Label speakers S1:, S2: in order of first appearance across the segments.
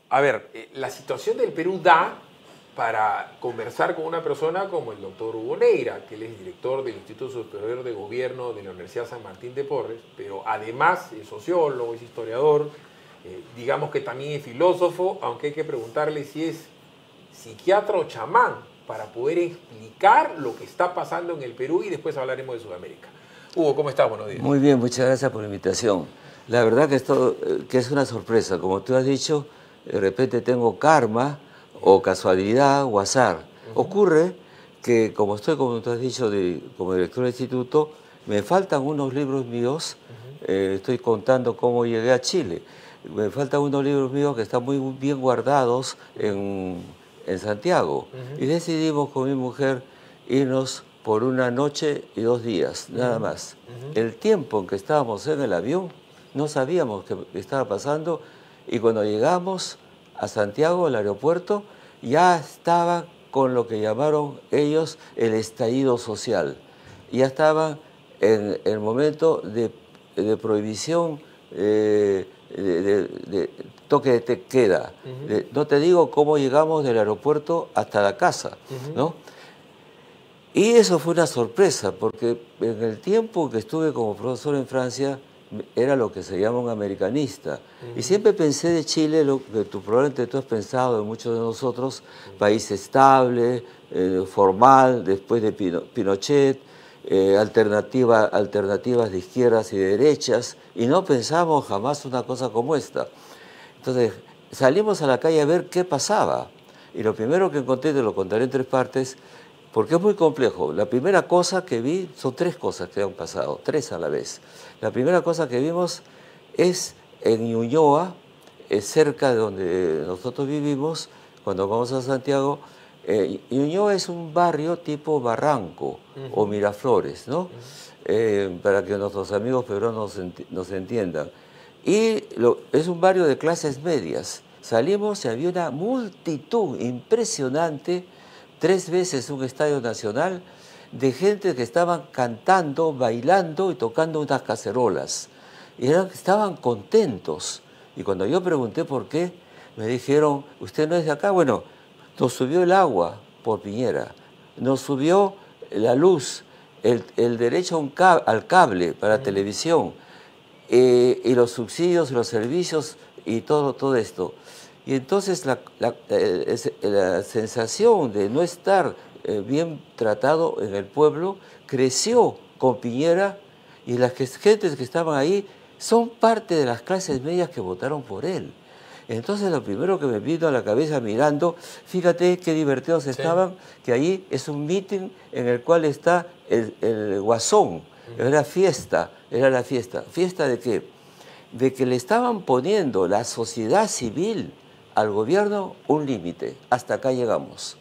S1: A ver, la situación del Perú da para conversar con una persona como el doctor Hugo Neira, que él es director del Instituto Superior de Gobierno de la Universidad San Martín de Porres, pero además es sociólogo, es historiador, digamos que también es filósofo, aunque hay que preguntarle si es psiquiatra o chamán para poder explicar lo que está pasando en el Perú y después hablaremos de Sudamérica. Hugo, ¿cómo estás? Buenos días.
S2: Muy bien, muchas gracias por la invitación. La verdad que esto que es una sorpresa, como tú has dicho, de repente tengo karma o casualidad o azar. Ocurre que como estoy, como tú has dicho, como director del instituto, me faltan unos libros míos, estoy contando cómo llegué a Chile. Me faltan unos libros míos que están muy bien guardados en Santiago. Y decidimos con mi mujer irnos por una noche y 2 días, nada más. El tiempo en que estábamos en el avión, no sabíamos qué estaba pasando, y cuando llegamos a Santiago, al aeropuerto, ya estaba con lo que llamaron ellos el estallido social. Ya estaban en el momento de prohibición, de toque de queda. No te digo cómo llegamos del aeropuerto hasta la casa, ¿no? Y eso fue una sorpresa, porque en el tiempo que estuve como profesor en Francia, era lo que se llama un americanista. Y siempre pensé de Chile, lo que probablemente tú has pensado de muchos de nosotros, país estable, formal, después de Pinochet, alternativas de izquierdas y de derechas, y no pensamos jamás una cosa como esta. Entonces, salimos a la calle a ver qué pasaba. Y lo primero que encontré, te lo contaré en 3 partes, porque es muy complejo. La primera cosa que vi, son 3 cosas que han pasado, 3 a la vez. La primera cosa que vimos es en Ñuñoa, cerca de donde nosotros vivimos, cuando vamos a Santiago. Ñuñoa es un barrio tipo Barranco o Miraflores, ¿no? Para que nuestros amigos peruanos nos entiendan. Y es un barrio de clases medias. Salimos y había una multitud impresionante, 3 veces un estadio nacional, de gente que estaban cantando, bailando y tocando unas cacerolas. Y estaban contentos. Y cuando yo pregunté por qué, me dijeron, ¿usted no es de acá? Bueno, nos subió el agua por Piñera, nos subió la luz, el derecho al cable para televisión, y los subsidios, los servicios y todo esto. Y entonces la sensación de no estar bien tratado en el pueblo creció con Piñera, y las gentes que estaban ahí son parte de las clases medias que votaron por él. Entonces lo primero que me vino a la cabeza mirando, fíjate qué divertidos estaban, que ahí es un meeting en el cual está el Guasón. Era la fiesta. ¿Fiesta de qué? De que le estaban poniendo la sociedad civil al gobierno un límite. Hasta acá llegamos.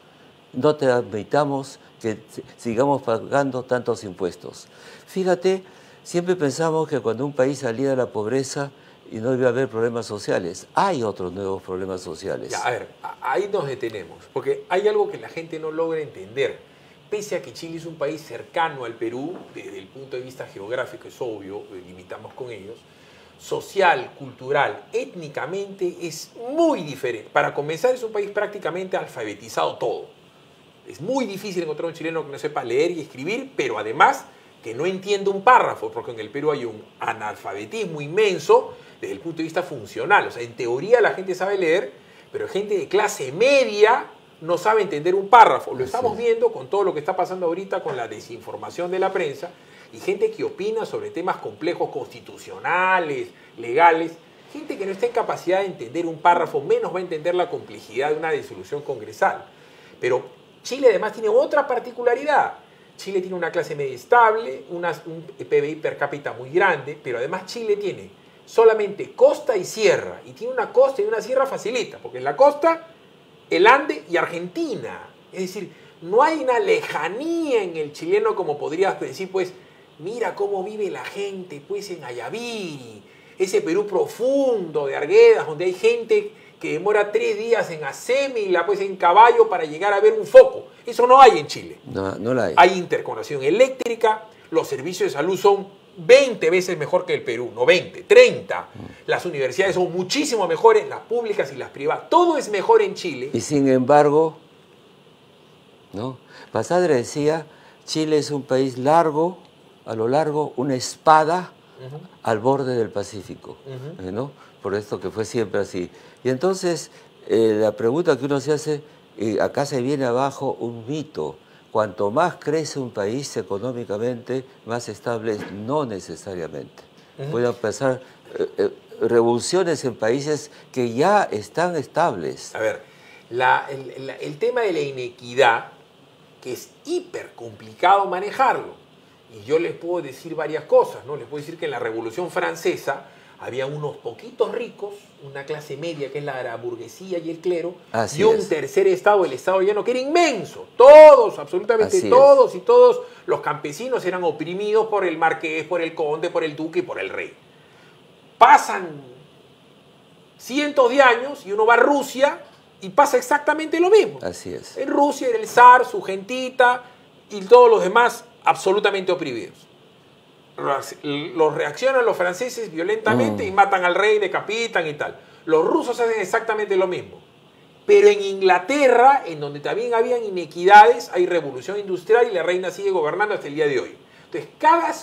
S2: No te admitamos que sigamos pagando tantos impuestos. Fíjate, siempre pensamos que cuando un país salía de la pobreza y no iba a haber problemas sociales. Hay otros nuevos problemas sociales.
S1: Ya, a ver, ahí nos detenemos, porque hay algo que la gente no logra entender. Pese a que Chile es un país cercano al Perú, desde el punto de vista geográfico es obvio, limitamos con ellos, social, cultural, étnicamente es muy diferente. Para comenzar, es un país prácticamente alfabetizado todo. Es muy difícil encontrar un chileno que no sepa leer y escribir, pero además que no entienda un párrafo, porque en el Perú hay un analfabetismo inmenso desde el punto de vista funcional. O sea, en teoría la gente sabe leer, pero gente de clase media no sabe entender un párrafo. Lo estamos viendo con todo lo que está pasando ahorita con la desinformación de la prensa y gente que opina sobre temas complejos constitucionales, legales. Gente que no está en capacidad de entender un párrafo, menos va a entender la complejidad de una disolución congresal. Pero Chile además tiene otra particularidad. Chile tiene una clase media estable, un PBI per cápita muy grande, pero además Chile tiene solamente costa y sierra, y tiene una costa y una sierra facilita, porque en la costa, el Ande y Argentina. Es decir, no hay una lejanía en el chileno como podrías decir, pues, mira cómo vive la gente, pues, en Ayaviri, ese Perú profundo de Arguedas, donde hay gente que demora 3 días en Acémila, pues en caballo para llegar a ver un foco. Eso no hay en Chile.
S2: No la hay.
S1: Hay interconexión eléctrica, los servicios de salud son 20 veces mejor que el Perú, no 20, 30. Las universidades son muchísimo mejores, las públicas y las privadas. Todo es mejor en Chile.
S2: Y sin embargo, ¿no? Basadre decía, Chile es un país largo, a lo largo, una espada al borde del Pacífico, ¿no? Por esto que fue siempre así. Y entonces, la pregunta que uno se hace, acá se viene abajo un mito. Cuanto más crece un país económicamente, más estable es, no necesariamente. Pueden pasar revoluciones en países que ya están estables.
S1: A ver, el tema de la inequidad, que es hiper complicado manejarlo, y yo les puedo decir varias cosas, ¿no? Les puedo decir que en la Revolución Francesa había unos poquitos ricos, una clase media que es la de la burguesía y el clero,
S2: Así
S1: y un
S2: es.
S1: tercer estado, el estado llano, que era inmenso. Todos, absolutamente
S2: Así
S1: todos
S2: es.
S1: y todos los campesinos eran oprimidos por el marqués, por el conde, por el duque y por el rey. Pasan cientos de años y uno va a Rusia y pasa exactamente lo mismo.
S2: Así es.
S1: En Rusia era el zar, su gentita y todos los demás absolutamente oprimidos. Los reaccionan los franceses violentamente y matan al rey, decapitan y tal. Los rusos hacen exactamente lo mismo. Pero en Inglaterra, en donde también habían inequidades, hay revolución industrial y la reina sigue gobernando hasta el día de hoy. Entonces,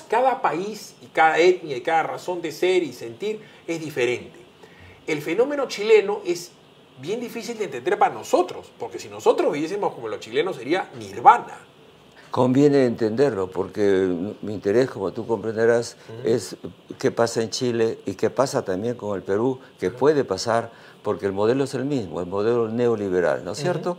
S1: cada país y cada etnia y cada razón de ser y sentir es diferente. El fenómeno chileno es bien difícil de entender para nosotros, porque si nosotros viviésemos como los chilenos sería nirvana.
S2: Conviene entenderlo, porque mi interés, como tú comprenderás, es qué pasa en Chile y qué pasa también con el Perú, que puede pasar, porque el modelo es el mismo, el modelo neoliberal, ¿no es cierto?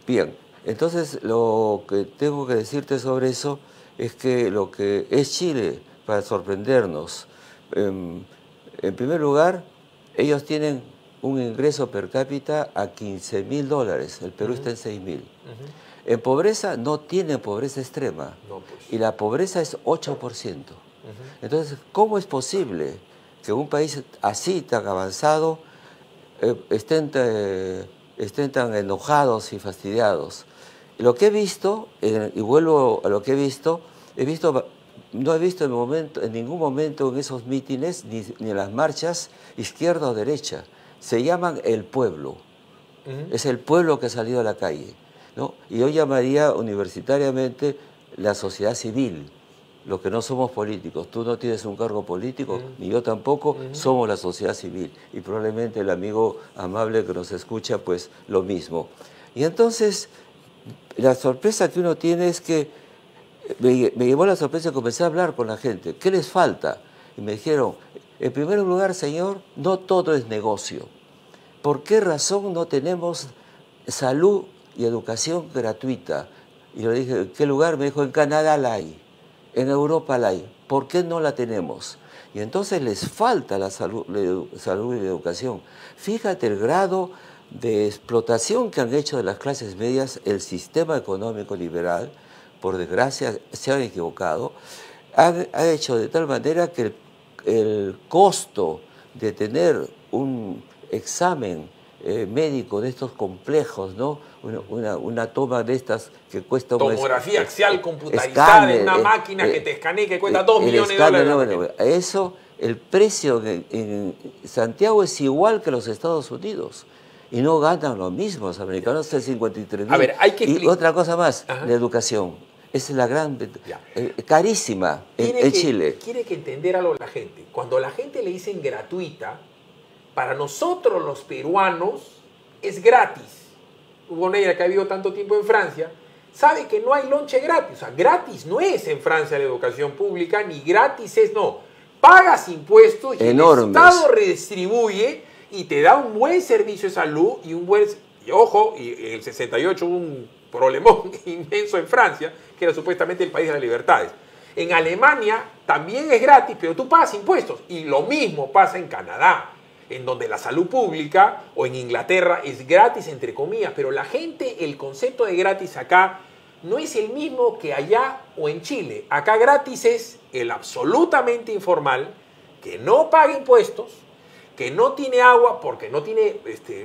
S2: Bien, entonces lo que tengo que decirte sobre eso es que lo que es Chile, para sorprendernos, en primer lugar, ellos tienen un ingreso per cápita a $15.000, el Perú está en 6.000. En pobreza no tienen pobreza extrema,
S1: No, pues.
S2: y la pobreza es 8%. Entonces, ¿cómo es posible que un país así tan avanzado estén tan enojados y fastidiados? Lo que he visto, y vuelvo a lo que he visto, no he visto en ningún momento en esos mítines, ni en las marchas, izquierda o derecha. Se llaman el pueblo. Es el pueblo que ha salido a la calle, ¿no? Y yo llamaría universitariamente la sociedad civil, los que no somos políticos. Tú no tienes un cargo político, ni yo tampoco, somos la sociedad civil. Y probablemente el amigo amable que nos escucha, pues lo mismo. Y entonces, la sorpresa que uno tiene es que me llevó la sorpresa de comencé a hablar con la gente. ¿Qué les falta? Y me dijeron, en primer lugar, señor, no todo es negocio. ¿Por qué razón no tenemos salud y educación gratuita? Y yo le dije, ¿en qué lugar? Me dijo, en Canadá la hay, en Europa la hay. ¿Por qué no la tenemos? Y entonces les falta la salud y la educación. Fíjate el grado de explotación que han hecho de las clases medias el sistema económico liberal, por desgracia se han equivocado, ha hecho de tal manera que el costo de tener un examen médico de estos complejos, ¿no? Una toma de estas que cuesta...
S1: Tomografía axial computarizada en una máquina que te escanea y que cuesta $2 millones de dólares.
S2: Eso, el precio en Santiago es igual que los Estados Unidos. Y no ganan lo mismo, los americanos el 53.000.
S1: A ver, hay que
S2: y otra cosa más, la educación. Esa es la gran... carísima en Chile.
S1: Quiere que entender algo la gente. Cuando la gente le dicen gratuita, para nosotros los peruanos es gratis. Hugo Neira, que ha vivido tanto tiempo en Francia, sabe que no hay lonche gratis. O sea, gratis no es en Francia la educación pública, ni gratis es, no. Pagas impuestos y
S2: enormes.
S1: El Estado redistribuye y te da un buen servicio de salud y un buen... Y ojo, y en el 68 hubo un problemón inmenso en Francia, que era supuestamente el país de las libertades. En Alemania también es gratis, pero tú pagas impuestos. Y lo mismo pasa en Canadá, en donde la salud pública, o en Inglaterra, es gratis, entre comillas. Pero la gente, el concepto de gratis acá no es el mismo que allá o en Chile. Acá gratis es el absolutamente informal, que no paga impuestos, que no tiene agua porque no tiene,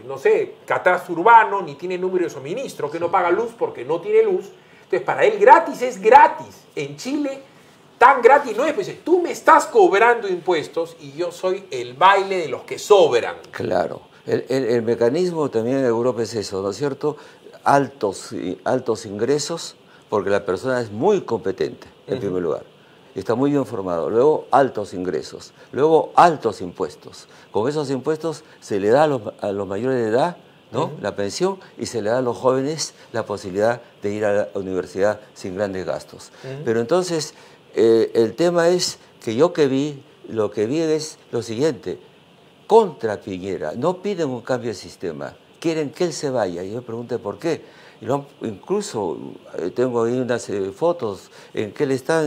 S1: no sé, catastro urbano, ni tiene número de suministro, que no paga luz porque no tiene luz. Entonces, para él gratis es gratis. En Chile tan gratis no es. Pues tú me estás cobrando impuestos y yo soy el baile de los que sobran.
S2: Claro. El mecanismo también en Europa es eso, ¿no es cierto? Altos ingresos, porque la persona es muy competente, en primer lugar. Está muy bien formado. Luego, altos ingresos. Luego, altos impuestos. Con esos impuestos se le da a los mayores de edad, ¿no? La pensión, y se le da a los jóvenes la posibilidad de ir a la universidad sin grandes gastos. Pero entonces, el tema es que lo que vi es lo siguiente: contra Piñera, no piden un cambio de sistema, quieren que él se vaya. Y yo me pregunté por qué. Incluso tengo ahí unas fotos en que él está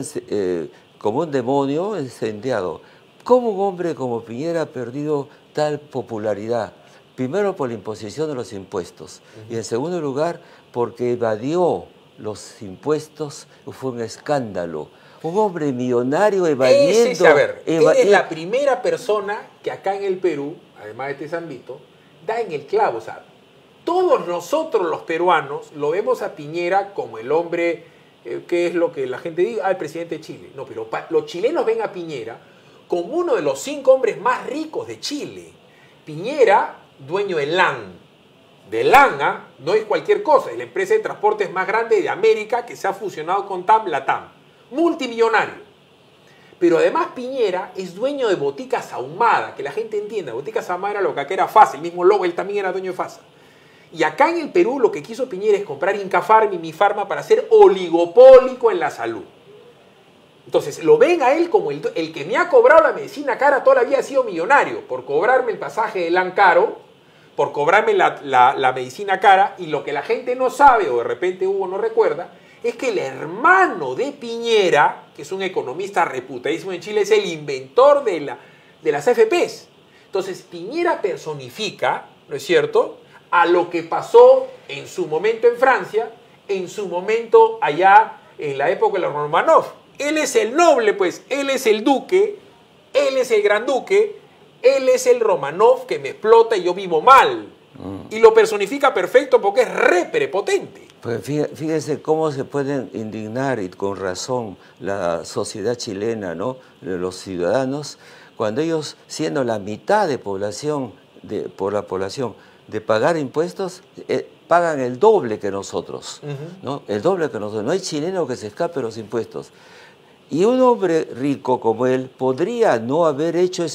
S2: como un demonio incendiado. ¿Cómo un hombre como Piñera ha perdido tal popularidad? Primero, por la imposición de los impuestos, y en segundo lugar, porque evadió los impuestos. Fue un escándalo. Un hombre millonario evadiendo...
S1: A ver, eres la primera persona que acá en el Perú, además de este Zambito, da en el clavo. O sea, todos nosotros los peruanos lo vemos a Piñera como el hombre, que es lo que la gente dice, el presidente de Chile. No, pero los chilenos ven a Piñera como uno de los 5 hombres más ricos de Chile. Piñera, dueño de LAN. De LAN, no es cualquier cosa, es la empresa de transportes más grande de América que se ha fusionado con Latam. Multimillonario. Pero además Piñera es dueño de Boticas Ahumada, que la gente entienda. Boticas Ahumada era lo que era FASA, el mismo logo, él también era dueño de FASA. Y acá en el Perú lo que quiso Piñera es comprar Incafarm y Mifarma para ser oligopólico en la salud. Entonces lo ven a él como el que me ha cobrado la medicina cara. Toda la vida ha sido millonario por cobrarme el pasaje de LAN caro, por cobrarme la medicina cara. Y lo que la gente no sabe, o de repente Hugo no recuerda, es que el hermano de Piñera, que es un economista reputadísimo en Chile, es el inventor de las AFPs. Entonces Piñera personifica, ¿no es cierto?, a lo que pasó en su momento en Francia, en su momento allá en la época de los Romanov. Él es el noble, pues, él es el duque, él es el gran duque, él es el Romanov que me explota y yo vivo mal. Y lo personifica perfecto porque es re prepotente.
S2: Pues fíjese cómo se pueden indignar, y con razón, la sociedad chilena, ¿no?, los ciudadanos, cuando ellos, siendo la mitad de población, por la población, de pagar impuestos, pagan el doble que nosotros, ¿no? El doble que nosotros. No hay chileno que se escape de los impuestos. Y un hombre rico como él podría no haber hecho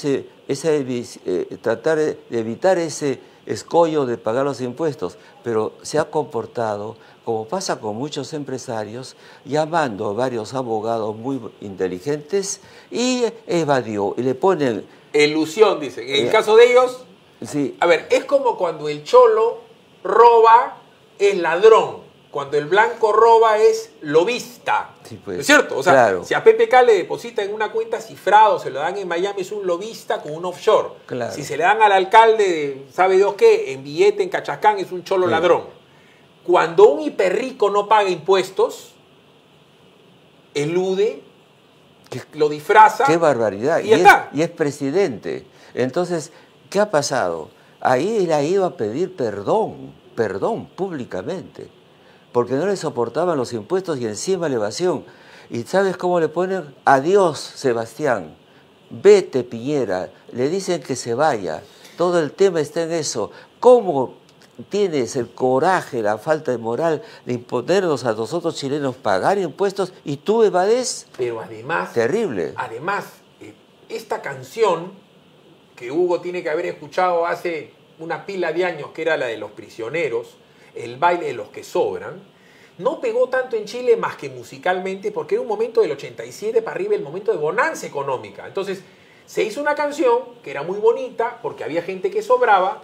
S2: tratar de evitar ese escollo de pagar los impuestos, pero se ha comportado, como pasa con muchos empresarios, llamando a varios abogados muy inteligentes y evadió, y le ponen...
S1: Elusión, dicen. En el caso de ellos,
S2: sí.
S1: A ver, es como cuando el cholo roba, es ladrón. Cuando el blanco roba es lobista.
S2: Sí, pues,
S1: ¿no es cierto? O sea,
S2: claro.
S1: Si a PPK le deposita en una cuenta cifrado, se lo dan en Miami, es un lobista con un offshore.
S2: Claro.
S1: Si se le dan al alcalde de, ¿sabe Dios qué?, en billete, en Cachacán, es un cholo ladrón. Cuando un hiperrico no paga impuestos, elude, lo disfraza.
S2: ¡Qué barbaridad!
S1: Y ya está.
S2: Y es presidente. Entonces, ¿qué ha pasado? Ahí él ha ido a pedir perdón públicamente, porque no le soportaban los impuestos y encima la evasión. ¿Y sabes cómo le ponen? Adiós, Sebastián, vete, Piñera. Le dicen que se vaya. Todo el tema está en eso. ¿Cómo tienes el coraje, la falta de moral de imponernos a nosotros chilenos pagar impuestos y tú evades?
S1: Pero además...
S2: Terrible.
S1: Además, esta canción que Hugo tiene que haber escuchado hace una pila de años, que era la de los prisioneros, el baile de los que sobran, no pegó tanto en Chile más que musicalmente, porque era un momento del 87 para arriba, el momento de bonanza económica. Entonces, se hizo una canción que era muy bonita, porque había gente que sobraba,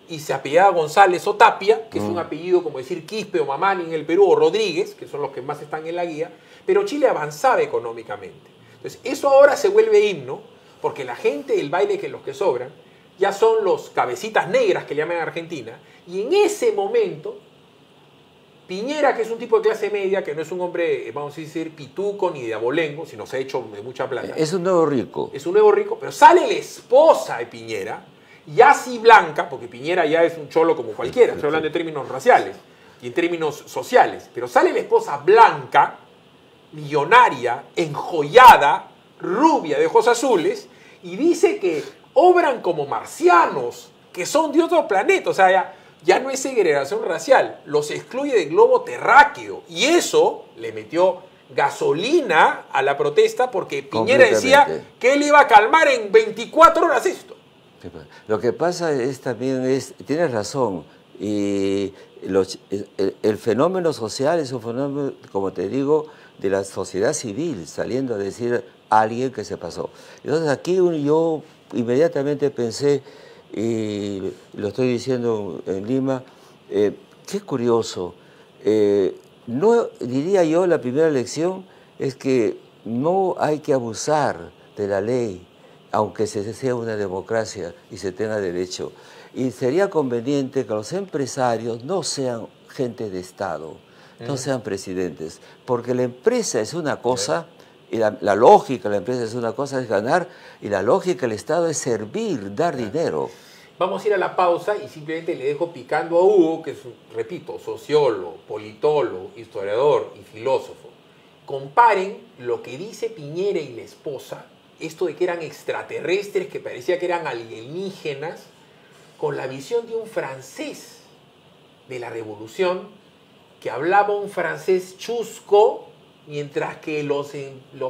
S1: y se apellidaba González o Tapia, que es un apellido como decir Quispe o Mamani en el Perú, o Rodríguez, que son los que más están en la guía, pero Chile avanzaba económicamente. Entonces, eso ahora se vuelve himno, porque la gente del baile que los que sobran ya son los cabecitas negras que llaman en Argentina, y en ese momento Piñera, que es un tipo de clase media, que no es un hombre, vamos a decir, pituco ni de abolengo, sino se ha hecho de mucha plata.
S2: Es un nuevo rico.
S1: Es un nuevo rico, pero sale la esposa de Piñera, ya así blanca, porque Piñera ya es un cholo como cualquiera, estoy hablando en términos raciales y en términos sociales, pero sale la esposa blanca millonaria, enjollada, rubia, de ojos azules, y dice que obran como marcianos, que son de otro planeta. O sea, ya no es segregación racial, los excluye del globo terráqueo. Y eso le metió gasolina a la protesta, porque Piñera decía que él iba a calmar en 24 horas esto.
S2: Lo que pasa es también, tienes razón, y el fenómeno social es un fenómeno, como te digo, de la sociedad civil, saliendo a decir a alguien que se pasó. Entonces aquí yo inmediatamente pensé, y lo estoy diciendo en Lima, qué curioso, no diría yo, la primera lección es que no hay que abusar de la ley, aunque se sea una democracia y se tenga derecho. Y sería conveniente que los empresarios no sean gente de Estado, no sean presidentes, porque la empresa es una cosa, y la lógica de la empresa es una cosa, es ganar, y la lógica del Estado es servir, dar dinero.
S1: Vamos a ir a la pausa y simplemente le dejo picando a Hugo, que es, repito, sociólogo, politólogo, historiador y filósofo. Comparen lo que dice Piñera y la esposa, esto de que eran extraterrestres, que parecía que eran alienígenas, con la visión de un francés de la Revolución, que hablaba un francés chusco, mientras que los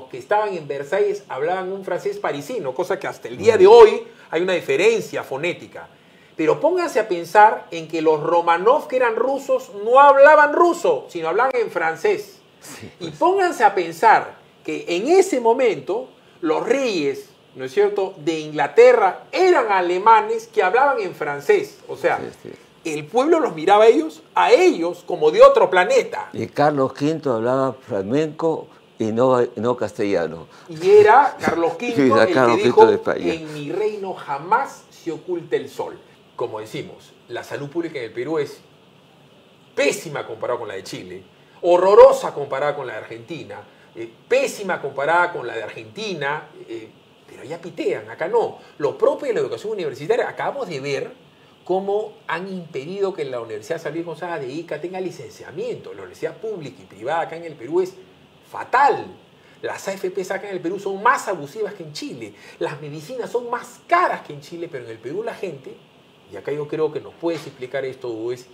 S1: que estaban en Versalles hablaban un francés parisino, cosa que hasta el día de hoy hay una diferencia fonética. Pero pónganse a pensar en que los Romanov, que eran rusos, no hablaban ruso, sino hablaban en francés. Sí, pues. Y pónganse a pensar que en ese momento los reyes, ¿no es cierto?, de Inglaterra eran alemanes que hablaban en francés. O sea, el pueblo los miraba a ellos como de otro planeta.
S2: Y Carlos V hablaba flamenco y no castellano.
S1: Y era Carlos V el que dijo, en mi reino jamás se oculta el sol. Como decimos, la salud pública en el Perú es pésima comparada con la de Chile, horrorosa comparada con la de Argentina, pésima comparada con la de Argentina, pero ya pitean, acá no. Lo propio de la educación universitaria, acabamos de ver cómo han impedido que la Universidad San Luis Gonzaga de Ica tenga licenciamiento. La universidad pública y privada acá en el Perú es fatal. Las AFPs acá en el Perú son más abusivas que en Chile. Las medicinas son más caras que en Chile, pero en el Perú la gente, y acá yo creo que nos puedes explicar esto, Hugo, es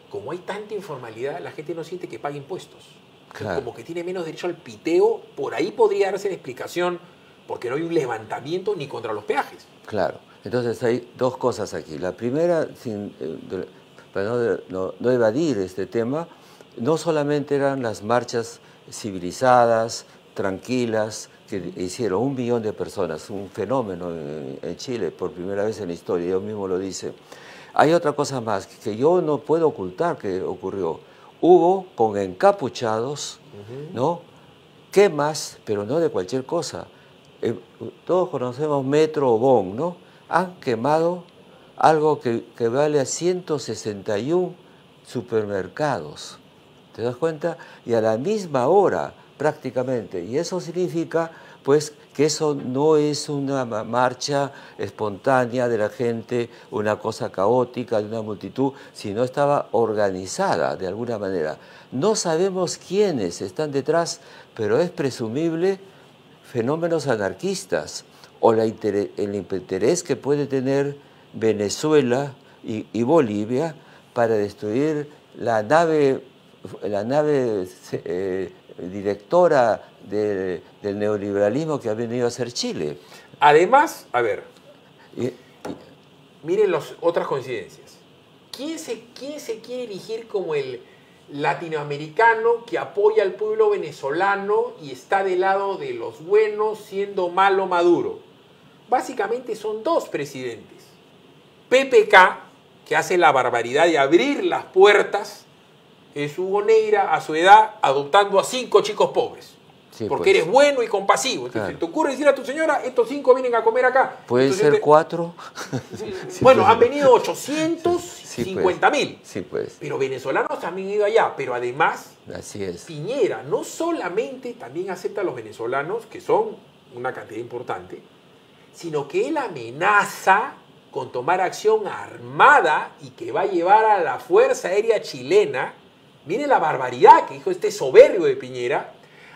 S1: como hay tanta informalidad, la gente no siente que pague impuestos. Claro. Como que tiene menos derecho al piteo. Por ahí podría darse la explicación, porque no hay un levantamiento ni contra los peajes.
S2: Claro. Entonces hay dos cosas aquí. La primera, para no evadir este tema, no solamente eran las marchas civilizadas, tranquilas, que hicieron 1 millón de personas, un fenómeno en Chile, por primera vez en la historia, yo mismo lo dice. Hay otra cosa más que yo no puedo ocultar que ocurrió. Hubo con encapuchados, ¿no?, quemas, pero no de cualquier cosa. Todos conocemos Metro o Bon, ¿no? Han quemado algo que vale a 161 supermercados. ¿Te das cuenta? Y a la misma hora, prácticamente. Y eso significa, pues, que eso no es una marcha espontánea de la gente, una cosa caótica de una multitud, sino estaba organizada de alguna manera. No sabemos quiénes están detrás, pero es presumible fenómenos anarquistas o el interés que puede tener Venezuela y Bolivia para destruir la nave directora del neoliberalismo que ha venido a ser Chile.
S1: Además, a ver, miren las otras coincidencias. ¿Quién se quiere erigir como el latinoamericano que apoya al pueblo venezolano y está del lado de los buenos, siendo malo Maduro? Básicamente son dos presidentes. PPK, que hace la barbaridad de abrir las puertas, es Hugo Neira, a su edad, adoptando a 5 chicos pobres. Sí, porque pues eres bueno y compasivo. Entonces, claro, ¿te ocurre decir a tu señora, estos 5 vienen a comer acá?
S2: ¿Pueden ser 4?
S1: Sí, bueno, pues han venido 850.000.
S2: Sí, pues.
S1: Pero venezolanos también han ido allá. Pero además,
S2: así es,
S1: Piñera no solamente también acepta a los venezolanos, que son una cantidad importante, sino que él amenaza con tomar acción armada y que va a llevar a la Fuerza Aérea Chilena. Miren la barbaridad que dijo este soberbio de Piñera,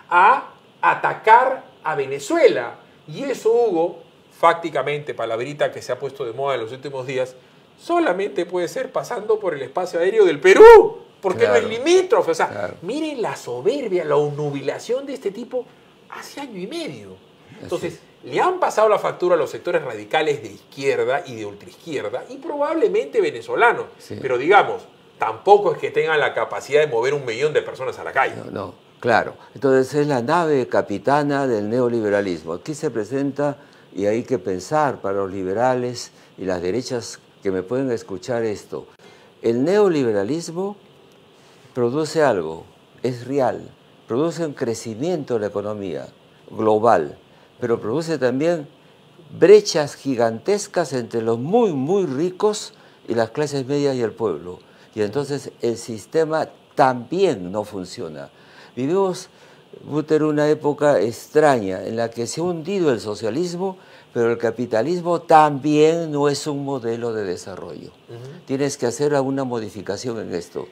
S1: a atacar a Venezuela. Y eso, Hugo, fácticamente, palabrita que se ha puesto de moda en los últimos días, solamente puede ser pasando por el espacio aéreo del Perú, porque
S2: Claro.
S1: no es limítrofe. O sea,
S2: Claro.
S1: miren la soberbia, la obnubilación de este tipo hace año y medio. Entonces, le han pasado la factura a los sectores radicales de izquierda y de ultraizquierda y probablemente venezolanos.
S2: Sí.
S1: Pero digamos, tampoco es que tengan la capacidad de mover 1 millón de personas a la calle.
S2: No, no, claro. Entonces es la nave capitana del neoliberalismo. Aquí se presenta, y hay que pensar para los liberales y las derechas que me pueden escuchar esto. El neoliberalismo produce algo, es real, produce un crecimiento de la economía global, pero produce también brechas gigantescas entre los muy, muy ricos y las clases medias y el pueblo. Y entonces el sistema también no funciona. Vivimos, Guter, una época extraña en la que se ha hundido el socialismo, pero el capitalismo también no es un modelo de desarrollo. Tienes que hacer alguna modificación en esto.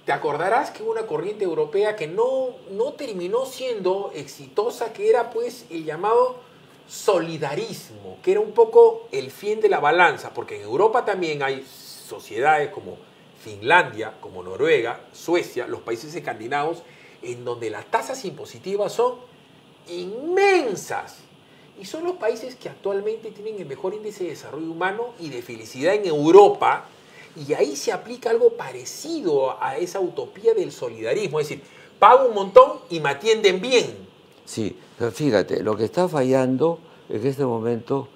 S1: Te acordarás que hubo una corriente europea que no terminó siendo exitosa, que era pues el llamado solidarismo, que era un poco el fin de la balanza, porque en Europa también hay sociedades como Finlandia, como Noruega, Suecia, los países escandinavos, en donde las tasas impositivas son inmensas. Y son los países que actualmente tienen el mejor índice de desarrollo humano y de felicidad en Europa. Y ahí se aplica algo parecido a esa utopía del solidarismo. Es decir, pago un montón y me atienden bien.
S2: Sí, pero fíjate, lo que está fallando en este momento,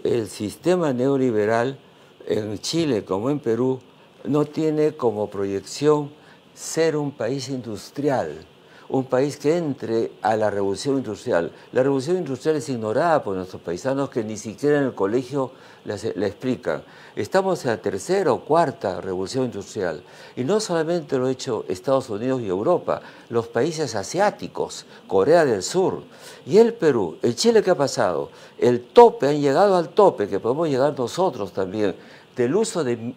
S2: el sistema neoliberal en Chile como en Perú no tiene como proyección ser un país industrial, un país que entre a la revolución industrial. La revolución industrial es ignorada por nuestros paisanos que ni siquiera en el colegio la explican. Estamos en la tercera o cuarta revolución industrial y no solamente lo ha hecho Estados Unidos y Europa, los países asiáticos, Corea del Sur y el Perú. ¿El Chile qué ha pasado? El tope, han llegado al tope, que podemos llegar nosotros también, del uso de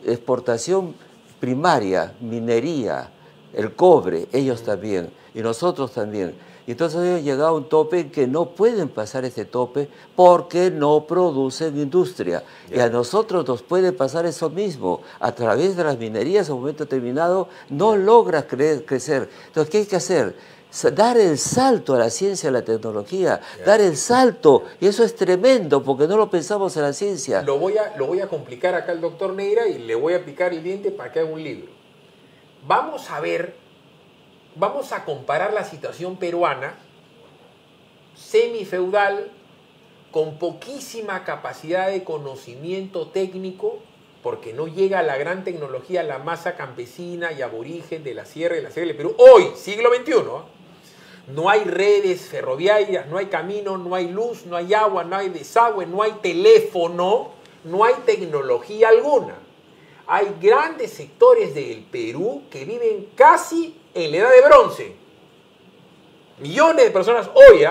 S2: exportación primaria, minería, el cobre, ellos también, y nosotros también. Y entonces ellos han llegado a un tope en que no pueden pasar ese tope porque no producen industria. Y a nosotros nos puede pasar eso mismo. A través de las minerías, en un momento determinado, no logras crecer. Entonces, ¿qué hay que hacer? Dar el salto a la ciencia, a la tecnología, dar el salto. Y eso es tremendo porque no lo pensamos en la ciencia.
S1: Lo voy a complicar acá al doctor Neira y le voy a picar el diente para que haga un libro. Vamos a ver, vamos a comparar la situación peruana, semifeudal, con poquísima capacidad de conocimiento técnico, porque no llega a la gran tecnología, a la masa campesina y aborigen de la sierra y la sierra del Perú. Hoy, siglo XXI, no hay redes ferroviarias, no hay camino, no hay luz, no hay agua, no hay desagüe, no hay teléfono, no hay tecnología alguna. Hay grandes sectores del Perú que viven casi en la edad de bronce. Millones de personas hoy.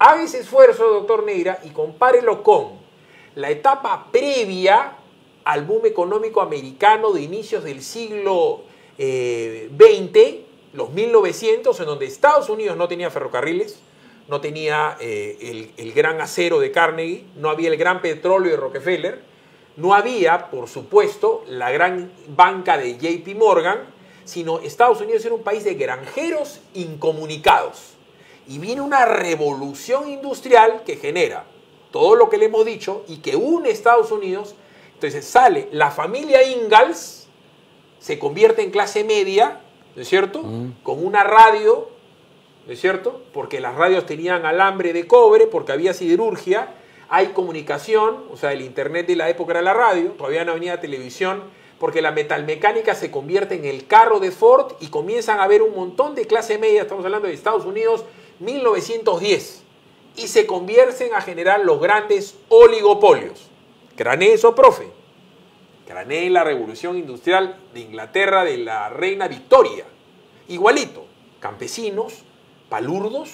S1: Haga ese esfuerzo, doctor Neira, y compárelo con la etapa previa al boom económico americano de inicios del siglo XX, los 1900, en donde Estados Unidos no tenía ferrocarriles, no tenía el gran acero de Carnegie, no había el gran petróleo de Rockefeller, no había, por supuesto, la gran banca de JP Morgan, sino Estados Unidos era un país de granjeros incomunicados. Y viene una revolución industrial que genera todo lo que le hemos dicho y que une Estados Unidos. Entonces sale la familia Ingalls, se convierte en clase media, ¿no es cierto? Con una radio, ¿no es cierto? Porque las radios tenían alambre de cobre, porque había siderurgia. Hay comunicación, o sea, el internet de la época era la radio, todavía no venía televisión, porque la metalmecánica se convierte en el carro de Ford y comienzan a haber un montón de clase media, estamos hablando de Estados Unidos, 1910, y se convierten a generar los grandes oligopolios. Cranee eso, profe. Cranee la revolución industrial de Inglaterra de la reina Victoria. Igualito, campesinos, palurdos,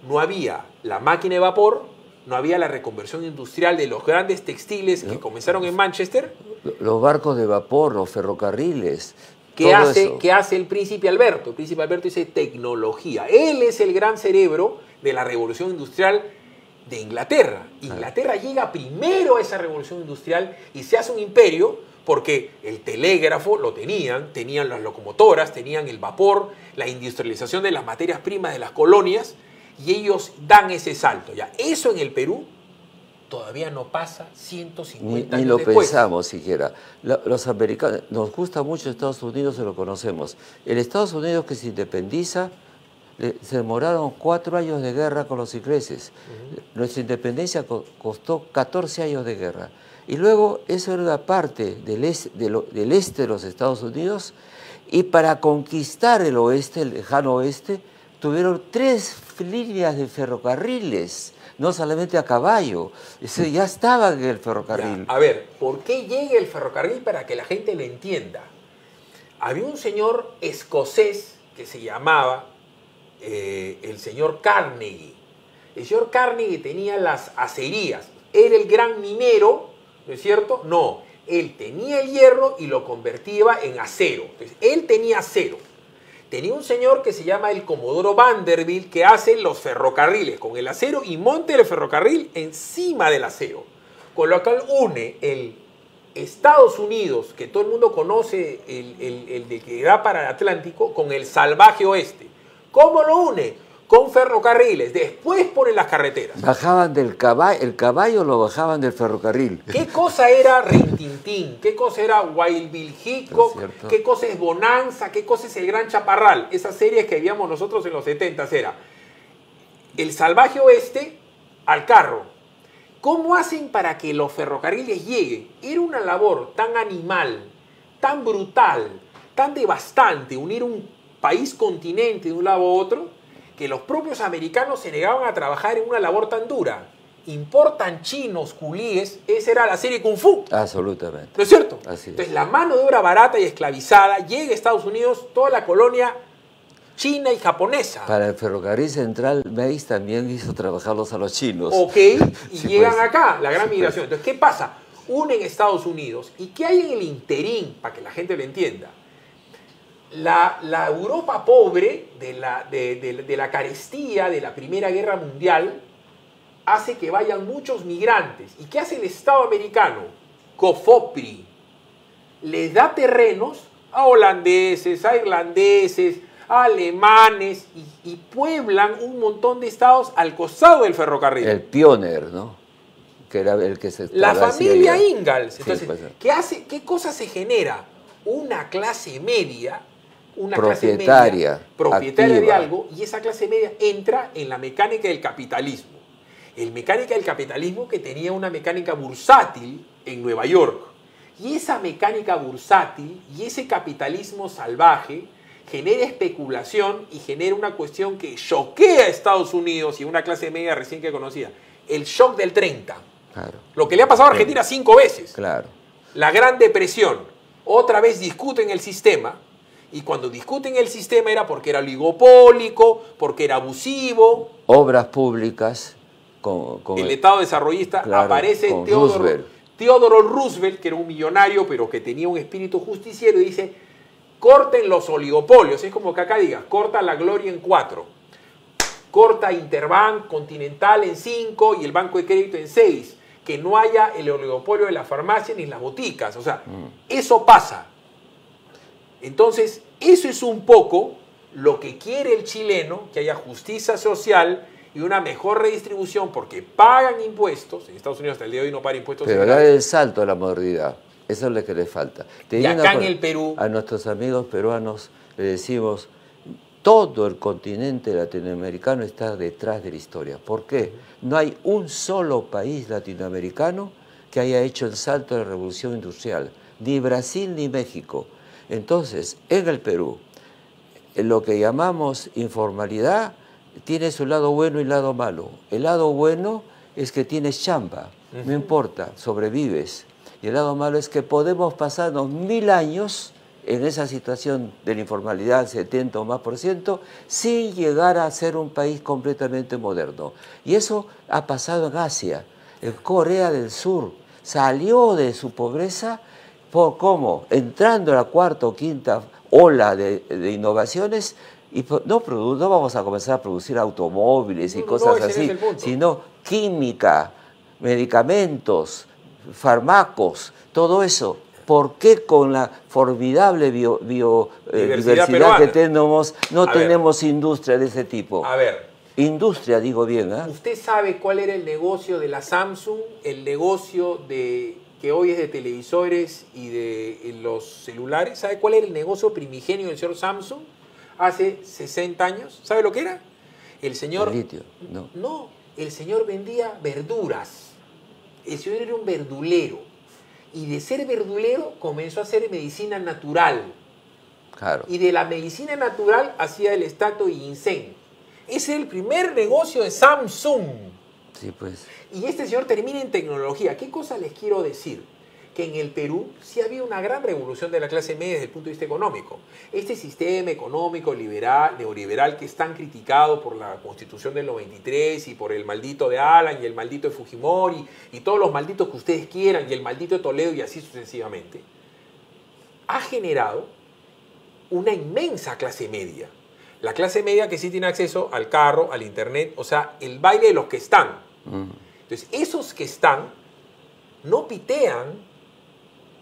S1: no había la máquina de vapor, no había la reconversión industrial de los grandes textiles que comenzaron en Manchester.
S2: Los barcos de vapor, los ferrocarriles,
S1: ¿Qué hace el príncipe Alberto? El príncipe Alberto dice tecnología. Él es el gran cerebro de la revolución industrial de Inglaterra. Inglaterra llega primero a esa revolución industrial y se hace un imperio porque el telégrafo lo tenían las locomotoras, tenían el vapor, la industrialización de las materias primas de las colonias, y ellos dan ese salto. Ya, eso en el Perú todavía no pasa 150 años
S2: lo
S1: después.
S2: Pensamos siquiera. Los americanos, nos gusta mucho Estados Unidos y lo conocemos. El Estados Unidos que se independiza, se demoraron 4 años de guerra con los ingleses. Nuestra independencia costó 14 años de guerra. Y luego eso era una parte del este de los Estados Unidos, y para conquistar el oeste, el lejano oeste, tuvieron 3 líneas de ferrocarriles, no solamente a caballo. Ya estaba en el ferrocarril.
S1: Ya, a ver, ¿por qué llega el ferrocarril para que la gente lo entienda? Había un señor escocés que se llamaba el señor Carnegie. El señor Carnegie tenía las acerías. Era el gran minero, ¿no es cierto? No, él tenía el hierro y lo convertía en acero. Entonces, él tenía acero. Tenía un señor que se llama el Comodoro Vanderbilt, que hace los ferrocarriles con el acero y monta el ferrocarril encima del acero. Con lo cual une el Estados Unidos, que todo el mundo conoce, el de que da para el Atlántico, con el salvaje oeste. ¿Cómo lo une? Con ferrocarriles. Después ponen las carreteras.
S2: Bajaban del caballo, el caballo lo bajaban del ferrocarril.
S1: ¿Qué cosa era Rintintín? ¿Qué cosa era Wild Bill Hickok? ¿Qué cosa es Bonanza? ¿Qué cosa es El Gran Chaparral? Esas series que veíamos nosotros en los 70 era el salvaje oeste al carro. ¿Cómo hacen para que los ferrocarriles lleguen? Era una labor tan animal, tan brutal, tan devastante, unir un país continente de un lado a otro, que los propios americanos se negaban a trabajar en una labor tan dura. Importan chinos, culíes, esa era la serie Kung Fu.
S2: Absolutamente.
S1: ¿No es cierto?
S2: Así es.
S1: Entonces la mano de obra barata y esclavizada llega a Estados Unidos, toda la colonia china y japonesa.
S2: Para el ferrocarril central, Meis también hizo trabajarlos a los chinos.
S1: Ok, y
S2: sí,
S1: llegan
S2: pues.
S1: acá, la gran migración. Entonces, ¿qué pasa? Unen Estados Unidos. ¿Y qué hay en el interín? Para que la gente lo entienda. La Europa pobre de la carestía de la Primera Guerra Mundial hace que vayan muchos migrantes. ¿Y qué hace el Estado americano? COFOPRI. Les da terrenos a holandeses, a irlandeses, a alemanes y pueblan un montón de estados al costado del ferrocarril.
S2: El Pioner, ¿no? Que era el que se
S1: la familia Ingalls. Entonces,
S2: sí, pues,
S1: ¿qué hace? ¿Qué cosa se genera? Una clase media,
S2: propietaria
S1: de algo, y esa clase media entra en la mecánica del capitalismo. El mecánica del capitalismo que tenía una mecánica bursátil en Nueva York. Y esa mecánica bursátil y ese capitalismo salvaje genera especulación y genera una cuestión que choquea a Estados Unidos y una clase media recién que conocía. El shock del 30.
S2: Claro.
S1: Lo que le ha pasado a Argentina 5 veces.
S2: Claro.
S1: La Gran Depresión. Otra vez discuten el sistema. Y cuando discuten el sistema era porque era oligopólico, porque era abusivo.
S2: Obras públicas. Con
S1: el Estado desarrollista,
S2: claro,
S1: aparece Theodore Roosevelt, que era un millonario, pero que tenía un espíritu justiciero, y dice, corten los oligopolios. Es como que acá digas, corta la Gloria en 4. Corta Interbank, Continental en 5 y el Banco de Crédito en 6. Que no haya el oligopolio de la farmacia ni las boticas. O sea, eso pasa. Entonces, eso es un poco lo que quiere el chileno, que haya justicia social y una mejor redistribución, porque pagan impuestos. En Estados Unidos hasta el día de hoy no pagan impuestos.
S2: Pero da el salto a la modernidad. Eso es lo que le falta.
S1: Y acá en el Perú,
S2: a nuestros amigos peruanos le decimos, todo el continente latinoamericano está detrás de la historia. ¿Por qué? No hay un solo país latinoamericano que haya hecho el salto de la revolución industrial. Ni Brasil ni México. Entonces, en el Perú, lo que llamamos informalidad tiene su lado bueno y lado malo. El lado bueno es que tienes chamba, no importa, sobrevives. Y el lado malo es que podemos pasarnos 1000 años en esa situación de la informalidad, 70 o más %, sin llegar a ser un país completamente moderno. Y eso ha pasado en Asia. En Corea del Sur salió de su pobreza, ¿cómo? Entrando a la 4ª o 5ª ola de innovaciones y no vamos a comenzar a producir automóviles y cosas
S1: ese
S2: así,
S1: no es el punto.
S2: sino química, medicamentos, fármacos, todo eso. ¿Por qué con la formidable diversidad que tenemos no tenemos industria de ese tipo?
S1: A ver.
S2: Industria, digo bien, ¿eh?
S1: ¿Usted sabe cuál era el negocio de la Samsung? El negocio que hoy es de televisores y de los celulares. ¿Sabe cuál era el negocio primigenio del señor Samsung hace 60 años? ¿Sabe lo que era? El señor...
S2: El litio, no.
S1: No, el señor vendía verduras. El señor era un verdulero. Y de ser verdulero comenzó a hacer medicina natural.
S2: Claro.
S1: Y de la medicina natural hacía el extracto de ginseng. Ese es el primer negocio de Samsung.
S2: Sí, pues.
S1: Y este señor termina en tecnología. ¿Qué cosa les quiero decir? Que en el Perú sí ha habido una gran revolución de la clase media desde el punto de vista económico. Este sistema económico liberal, neoliberal que es tan criticado por la Constitución del 93 y por el maldito de Alan y el maldito de Fujimori y todos los malditos que ustedes quieran y el maldito de Toledo y así sucesivamente, ha generado una inmensa clase media. La clase media que sí tiene acceso al carro, al internet, o sea, el baile de los que están. Entonces, esos que están no pitean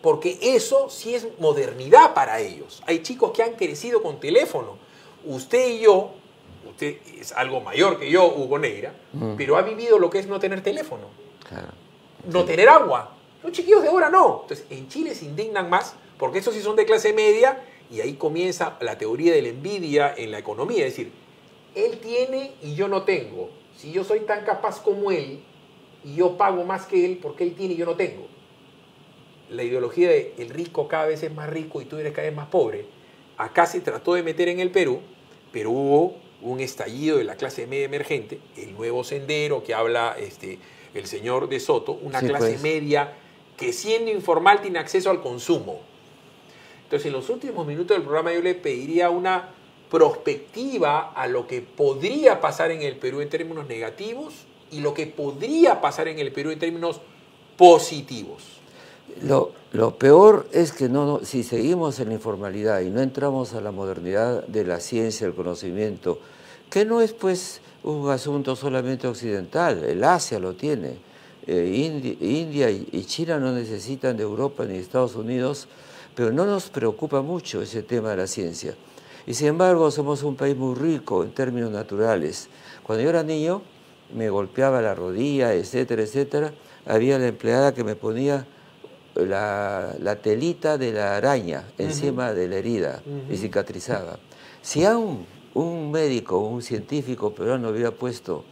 S1: porque eso sí es modernidad para ellos. Hay chicos que han crecido con teléfono. Usted y yo, usted es algo mayor que yo, Hugo Neira, pero ha vivido lo que es no tener teléfono.
S2: Claro.
S1: No tener agua. Los chiquillos de ahora no. Entonces, en Chile se indignan más porque esos sí son de clase media y ahí comienza la teoría de la envidia en la economía. Es decir, él tiene y yo no tengo. Si yo soy tan capaz como él y yo pago más que él porque él tiene y yo no tengo. La ideología de el rico cada vez es más rico y tú eres cada vez más pobre, acá se trató de meter en el Perú, pero hubo un estallido de la clase media emergente, el nuevo sendero que habla el señor de Soto, una clase media que siendo informal tiene acceso al consumo. Entonces, en los últimos minutos del programa yo le pediría una prospectiva a lo que podría pasar en el Perú en términos negativos y lo que podría pasar en el Perú en términos positivos.
S2: Lo peor es que si seguimos en la informalidad y no entramos a la modernidad de la ciencia, el conocimiento, que no es pues un asunto solamente occidental, el Asia lo tiene, India y China no necesitan de Europa ni de Estados Unidos, pero no nos preocupa mucho ese tema de la ciencia. Y sin embargo somos un país muy rico en términos naturales. Cuando yo era niño me golpeaba la rodilla, etcétera, etcétera, había la empleada que me ponía la telita de la araña encima de la herida y cicatrizaba. Si a un médico, un científico peruano hubiera puesto